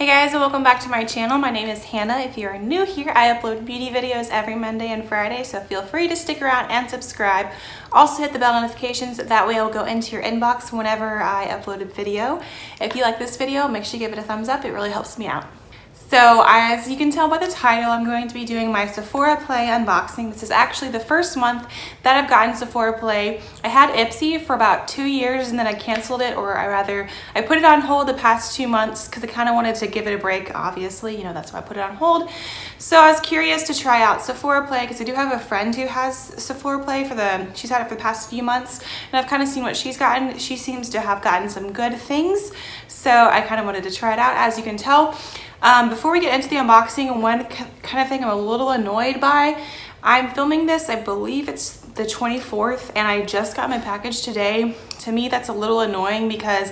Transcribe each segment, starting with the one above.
Hey guys, and welcome back to my channel. My name is Hannah. If you are new here, I upload beauty videos every Monday and Friday, so feel free to stick around and subscribe. Also hit the bell notifications, that way it will go into your inbox whenever I upload a video. If you like this video, make sure you give it a thumbs up. It really helps me out. So as you can tell by the title, I'm going to be doing my Sephora Play unboxing. This is actually the first month that I've gotten Sephora Play. I had Ipsy for about 2 years and then I canceled it, or I put it on hold the past 2 months because I kind of wanted to give it a break, obviously, you know, that's why I put it on hold. So I was curious to try out Sephora Play because I do have a friend who has Sephora Play she's had it for the past few months, and I've kind of seen what she's gotten. She seems to have gotten some good things, so I kind of wanted to try it out. As you can tell, before we get into the unboxing, one kind of thing I'm a little annoyed by, I'm filming this, I believe it's the 24th, and I just got my package today. To me, that's a little annoying because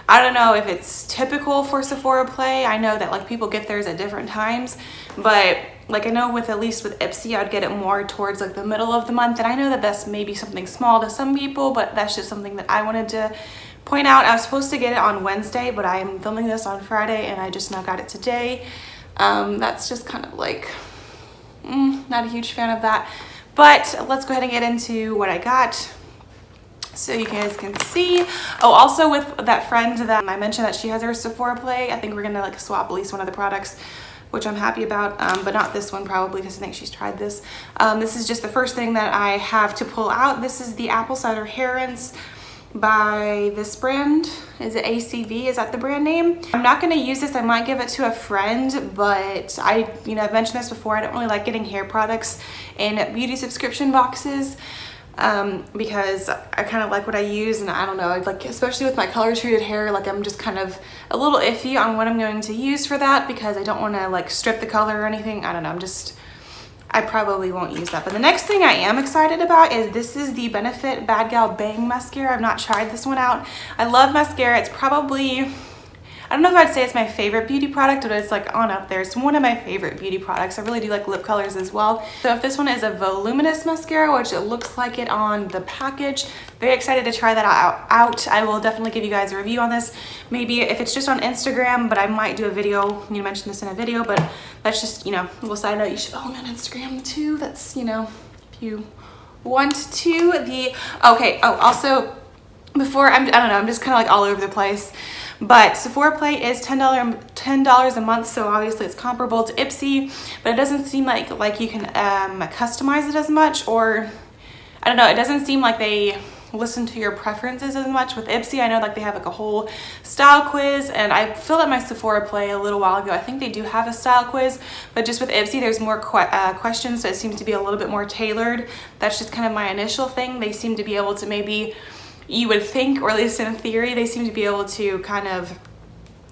I don't know if it's typical for Sephora Play. I know that like people get theirs at different times, but like I know at least with Ipsy, I'd get it more towards like the middle of the month, and I know that that's maybe something small to some people, but that's just something that I wanted to point out. I was supposed to get it on Wednesday, but I am filming this on Friday and I just now got it today. That's just kind of like, not a huge fan of that. But let's go ahead and get into what I got so you guys can see. Oh, also with that friend that I mentioned that she has her Sephora Play, I think we're gonna like swap at least one of the products, which I'm happy about, but not this one probably because I think she's tried this. This is just the first thing that I have to pull out. This is the Apple Cider Hair Rinse by this brand. Is it ACV? Is that the brand name? I'm not going to use this. I might give it to a friend, but I've mentioned this before. I don't really like getting hair products in beauty subscription boxes because I kind of like what I use, and I don't know, like especially with my color treated hair, like I'm just kind of a little iffy on what I'm going to use for that because I don't want to like strip the color or anything. I don't know, I probably won't use that. But the next thing I am excited about is this is the Benefit Bad Gal Bang Mascara. I've not tried this one out. I love mascara. It's probably, I don't know if I'd say it's my favorite beauty product, but it's like on up there. It's one of my favorite beauty products. I really do like lip colors as well. So if this one is a voluminous mascara, which it looks like it on the package, very excited to try that out. I will definitely give you guys a review on this. Maybe if it's just on Instagram, but I might do a video. You mentioned this in a video, but that's just, a little side note. You should follow me on Instagram too. That's, if you want to. Okay, oh, also, before, I don't know, I'm just kind of like all over the place. But Sephora Play is $10 a month, so obviously it's comparable to Ipsy, but it doesn't seem like you can customize it as much, or I don't know, it doesn't seem like they listen to your preferences as much. With Ipsy, I know like they have like a whole style quiz, and I filled out my Sephora Play a little while ago. I think they do have a style quiz, but just with Ipsy there's more questions, so it seems to be a little bit more tailored. That's just kind of my initial thing. They seem to be able to, maybe you would think, or at least in theory, they seem to be able to kind of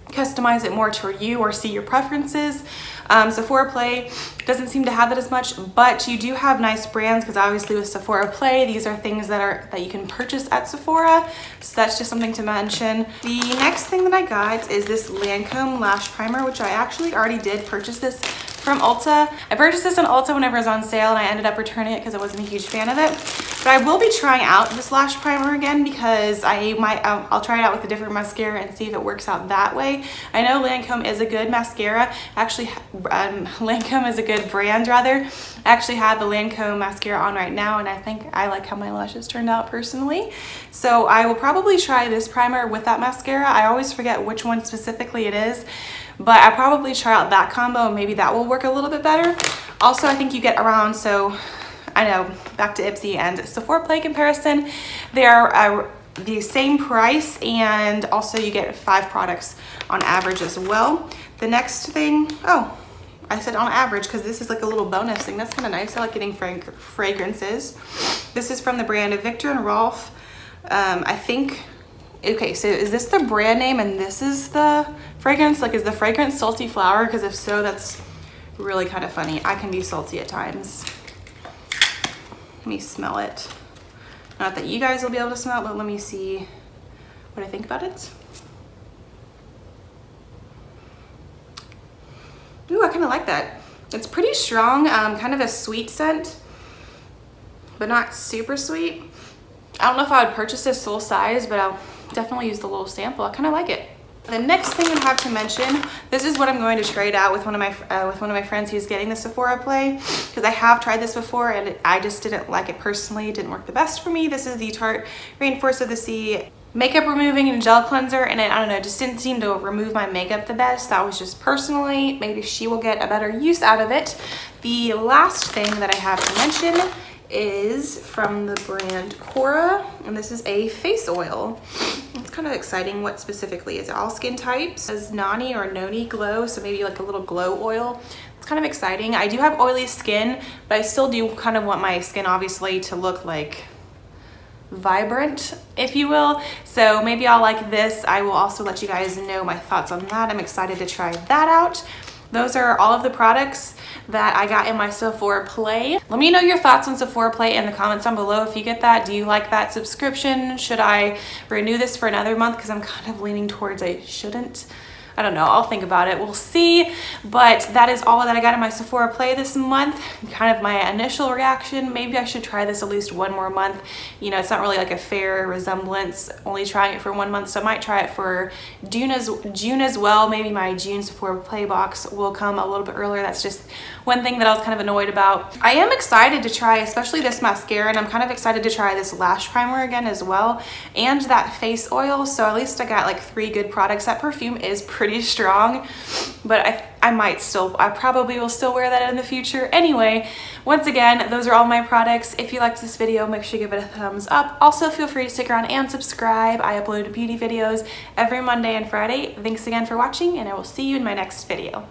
customize it more toward you or see your preferences. Sephora Play doesn't seem to have that as much, but you do have nice brands because obviously with Sephora Play, these are things that you can purchase at Sephora, so that's just something to mention. The next thing that I got is this Lancome Lash Primer, which I actually already did purchase this from Ulta. I purchased this on Ulta whenever it was on sale, and I ended up returning it because I wasn't a huge fan of it. But I will be trying out this lash primer again because I'll try it out with a different mascara and see if it works out that way. I know Lancome is a good mascara. Actually, Lancome is a good brand rather. I actually have the Lancome mascara on right now, and I think I like how my lashes turned out personally. So I will probably try this primer with that mascara. I always forget which one specifically it is, but I'll probably try out that combo and maybe that will work a little bit better. Also, I think you get around, so I know, back to Ipsy and Sephora Play comparison, they are the same price, and also you get 5 products on average as well. The next thing, oh, I said on average because this is like a little bonus thing. That's kind of nice. I like getting fragrances. This is from the brand of Viktor and Rolf. I think, okay, so is this the brand name and this is the fragrance? Like, is the fragrance Salty Flower? Because if so, that's really kind of funny. I can be salty at times. Let me smell it. Not that you guys will be able to smell it, but let me see what I think about it. Ooh, I kind of like that. It's pretty strong, kind of a sweet scent, but not super sweet. I don't know if I would purchase this full size, but I'll definitely use the little sample. I kind of like it. The next thing I have to mention, this is what I'm going to trade out with one of my friends who's getting the Sephora Play, because I have tried this before and I just didn't like it personally. It didn't work the best for me. This is the Tarte Rainforest of the Sea makeup removing and gel cleanser, and I don't know, just didn't seem to remove my makeup the best. That was just personally. Maybe she will get a better use out of it. The last thing that I have to mention is from the brand Cora, and this is a face oil. It's kind of exciting. What specifically is it? All skin types. It says Nani or Noni Glow, so maybe like a little glow oil. It's kind of exciting. I do have oily skin, but I still do kind of want my skin obviously to look like vibrant, if you will. So maybe I'll like this. I will also let you guys know my thoughts on that. I'm excited to try that out. Those are all of the products that I got in my Sephora Play. Let me know your thoughts on Sephora Play in the comments down below if you get that. Do you like that subscription? Should I renew this for another month? Because I'm kind of leaning towards I shouldn't. I don't know, I'll think about it, we'll see. But that is all that I got in my Sephora Play this month. Kind of my initial reaction. Maybe I should try this at least one more month. You know, it's not really like a fair resemblance, only trying it for 1 month, so I might try it for June as well. Maybe my June Sephora Play box will come a little bit earlier. That's just one thing that I was kind of annoyed about. I am excited to try, especially this mascara, and I'm kind of excited to try this lash primer again as well, and that face oil. So at least I got like 3 good products. That perfume is pretty strong, but I probably will still wear that in the future. Anyway, once again, those are all my products. If you liked this video, make sure you give it a thumbs up. Also, feel free to stick around and subscribe. I upload beauty videos every Monday and Friday. Thanks again for watching, and I will see you in my next video.